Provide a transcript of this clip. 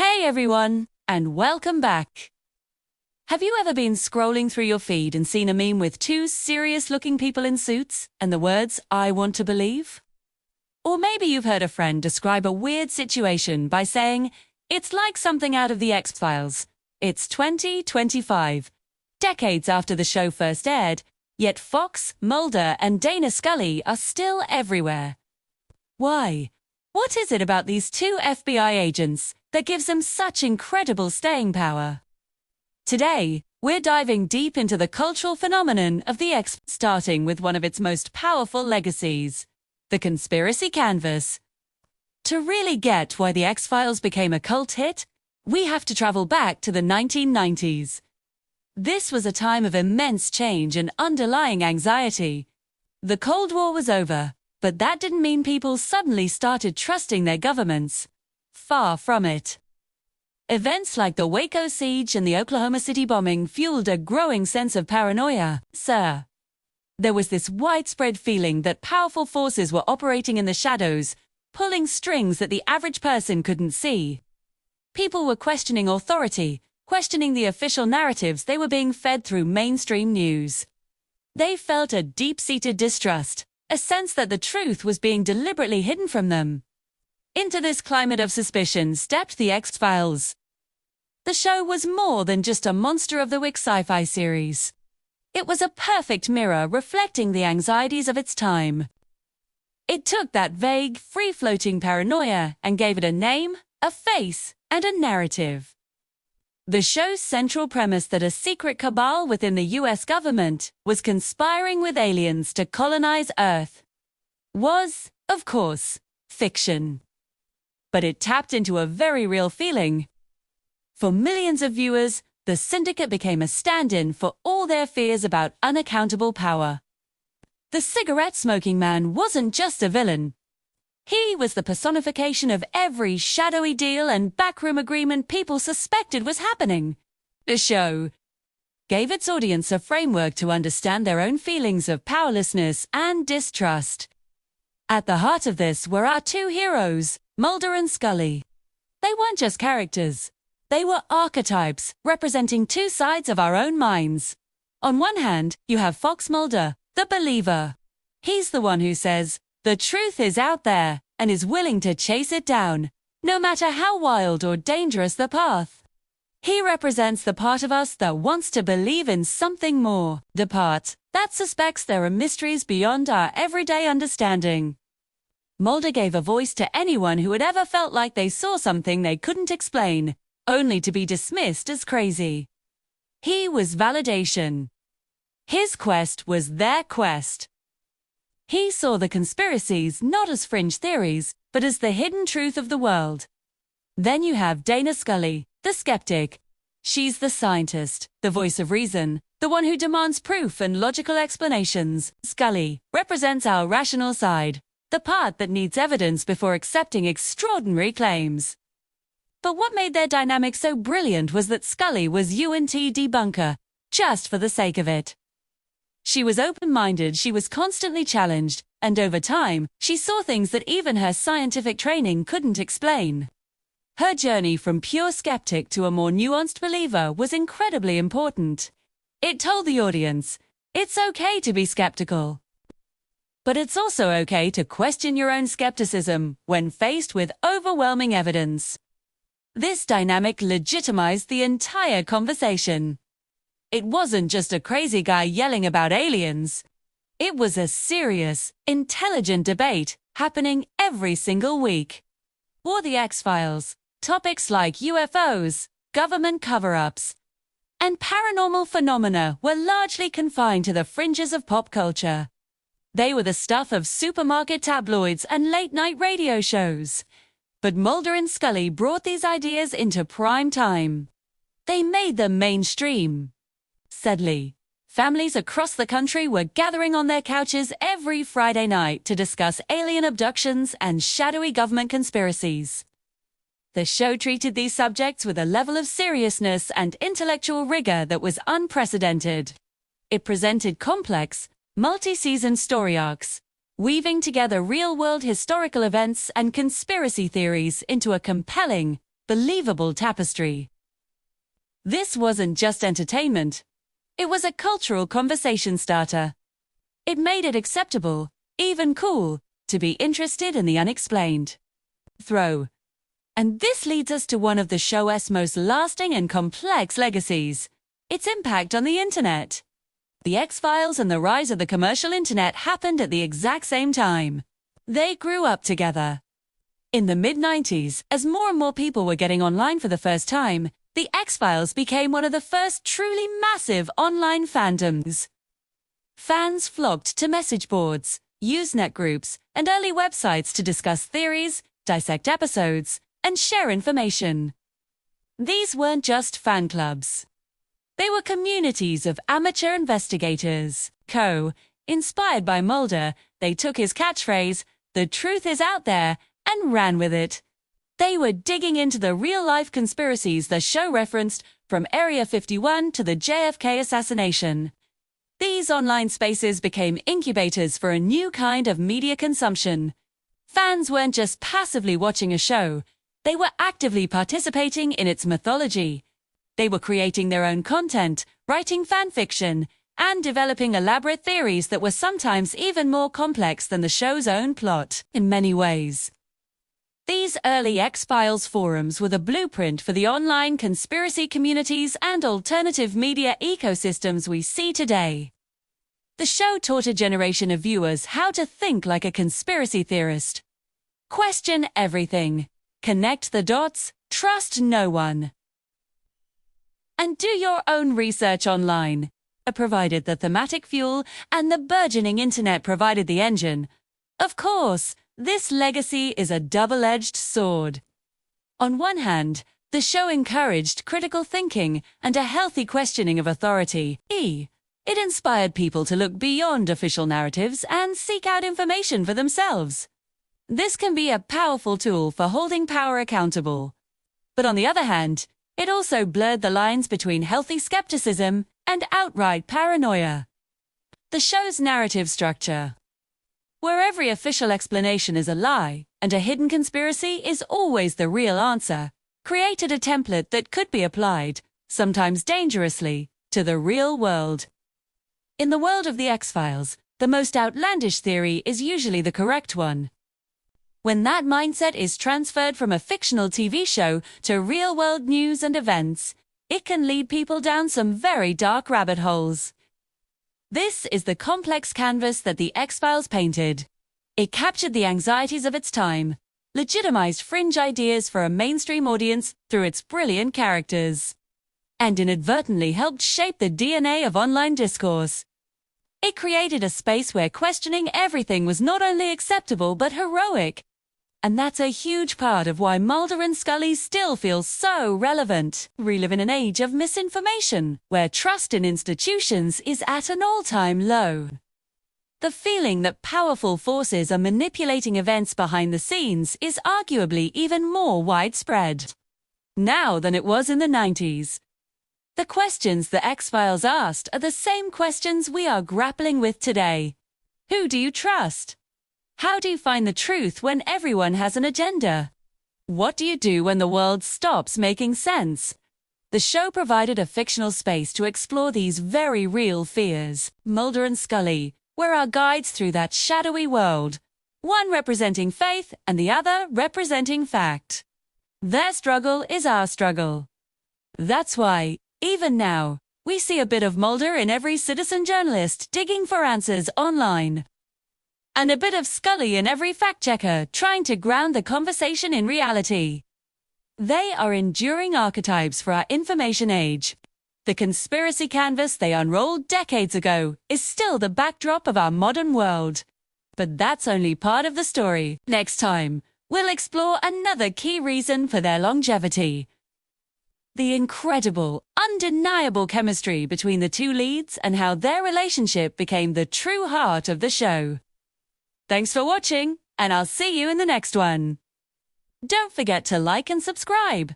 Hey everyone, and welcome back. Have you ever been scrolling through your feed and seen a meme with two serious-looking people in suits and the words, "I want to believe"? Or maybe you've heard a friend describe a weird situation by saying, "It's like something out of the X-Files." It's 2025, decades after the show first aired, yet Fox, Mulder, and Dana Scully are still everywhere. Why? What is it about these two FBI agents that gives them such incredible staying power? Today, we're diving deep into the cultural phenomenon of the X, starting with one of its most powerful legacies, the conspiracy canvas. To really get why the X-Files became a cult hit, we have to travel back to the 1990s. This was a time of immense change and underlying anxiety. The Cold War was over, but that didn't mean people suddenly started trusting their governments. Far from it. Events like the Waco siege and the Oklahoma City bombing fueled a growing sense of paranoia, sir. There was this widespread feeling that powerful forces were operating in the shadows, pulling strings that the average person couldn't see. People were questioning authority, questioning the official narratives they were being fed through mainstream news. They felt a deep-seated distrust, a sense that the truth was being deliberately hidden from them. Into this climate of suspicion stepped the X-Files. The show was more than just a monster of the week sci-fi series. It was a perfect mirror reflecting the anxieties of its time. It took that vague, free-floating paranoia and gave it a name, a face, and a narrative. The show's central premise that a secret cabal within the US government was conspiring with aliens to colonize Earth was, of course, fiction. But it tapped into a very real feeling. For millions of viewers, the syndicate became a stand-in for all their fears about unaccountable power. The cigarette-smoking man wasn't just a villain. He was the personification of every shadowy deal and backroom agreement people suspected was happening. The show gave its audience a framework to understand their own feelings of powerlessness and distrust. At the heart of this were our two heroes, Mulder and Scully. They weren't just characters. They were archetypes, representing two sides of our own minds. On one hand, you have Fox Mulder, the believer. He's the one who says, "The truth is out there," and is willing to chase it down, no matter how wild or dangerous the path. He represents the part of us that wants to believe in something more, the part that suspects there are mysteries beyond our everyday understanding. Mulder gave a voice to anyone who had ever felt like they saw something they couldn't explain, only to be dismissed as crazy. He was validation. His quest was their quest. He saw the conspiracies not as fringe theories, but as the hidden truth of the world. Then you have Dana Scully, the skeptic. She's the scientist, the voice of reason, the one who demands proof and logical explanations. Scully represents our rational side, the part that needs evidence before accepting extraordinary claims. But what made their dynamic so brilliant was that Scully was UNT debunker, just for the sake of it. She was open-minded, she was constantly challenged, and over time, she saw things that even her scientific training couldn't explain. Her journey from pure skeptic to a more nuanced believer was incredibly important. It told the audience, it's okay to be skeptical. But it's also okay to question your own skepticism when faced with overwhelming evidence. This dynamic legitimized the entire conversation. It wasn't just a crazy guy yelling about aliens. It was a serious, intelligent debate happening every single week. For the X-Files, topics like UFOs, government cover-ups, and paranormal phenomena were largely confined to the fringes of pop culture. They were the stuff of supermarket tabloids and late-night radio shows. But Mulder and Scully brought these ideas into prime time. They made them mainstream. Sadly, families across the country were gathering on their couches every Friday night to discuss alien abductions and shadowy government conspiracies. The show treated these subjects with a level of seriousness and intellectual rigor that was unprecedented. It presented complex, multi-season story arcs, weaving together real-world historical events and conspiracy theories into a compelling, believable tapestry. This wasn't just entertainment. It was a cultural conversation starter. It made it acceptable, even cool, to be interested in the unexplained. And this leads us to one of the show's most lasting and complex legacies, its impact on the internet. The X-Files and the rise of the commercial internet happened at the exact same time. They grew up together. In the mid-90s, as more and more people were getting online for the first time, the X-Files became one of the first truly massive online fandoms. Fans flocked to message boards, Usenet groups, and early websites to discuss theories, dissect episodes, and share information. These weren't just fan clubs. They were communities of amateur investigators. Inspired by Mulder, they took his catchphrase, "The truth is out there," and ran with it. They were digging into the real-life conspiracies the show referenced, from Area 51 to the JFK assassination. These online spaces became incubators for a new kind of media consumption. Fans weren't just passively watching a show, they were actively participating in its mythology. They were creating their own content, writing fan fiction, and developing elaborate theories that were sometimes even more complex than the show's own plot. In many ways, these early X-Files forums were the blueprint for the online conspiracy communities and alternative media ecosystems we see today. The show taught a generation of viewers how to think like a conspiracy theorist. Question everything. Connect the dots. Trust no one. And do your own research online. Provided the thematic fuel, and the burgeoning internet provided the engine. Of course, this legacy is a double-edged sword. On one hand, the show encouraged critical thinking and a healthy questioning of authority. It inspired people to look beyond official narratives and seek out information for themselves. This can be a powerful tool for holding power accountable. But on the other hand, it also blurred the lines between healthy skepticism and outright paranoia. The show's narrative structure, where every official explanation is a lie and a hidden conspiracy is always the real answer, created a template that could be applied, sometimes dangerously, to the real world. In the world of the X-Files, the most outlandish theory is usually the correct one. When that mindset is transferred from a fictional TV show to real-world news and events, it can lead people down some very dark rabbit holes. This is the complex canvas that the X-Files painted. It captured the anxieties of its time, legitimized fringe ideas for a mainstream audience through its brilliant characters, and inadvertently helped shape the DNA of online discourse. It created a space where questioning everything was not only acceptable but heroic. And that's a huge part of why Mulder and Scully still feels so relevant. We live in an age of misinformation, where trust in institutions is at an all-time low. The feeling that powerful forces are manipulating events behind the scenes is arguably even more widespread now than it was in the 90s. The questions the X-Files asked are the same questions we are grappling with today. Who do you trust? How do you find the truth when everyone has an agenda? What do you do when the world stops making sense? The show provided a fictional space to explore these very real fears. Mulder and Scully were our guides through that shadowy world, one representing faith and the other representing fact. Their struggle is our struggle. That's why, even now, we see a bit of Mulder in every citizen journalist digging for answers online. And a bit of Scully in every fact-checker trying to ground the conversation in reality. They are enduring archetypes for our information age. The conspiracy canvas they unrolled decades ago is still the backdrop of our modern world. But that's only part of the story. Next time, we'll explore another key reason for their longevity. The incredible, undeniable chemistry between the two leads and how their relationship became the true heart of the show. Thanks for watching, and I'll see you in the next one. Don't forget to like and subscribe.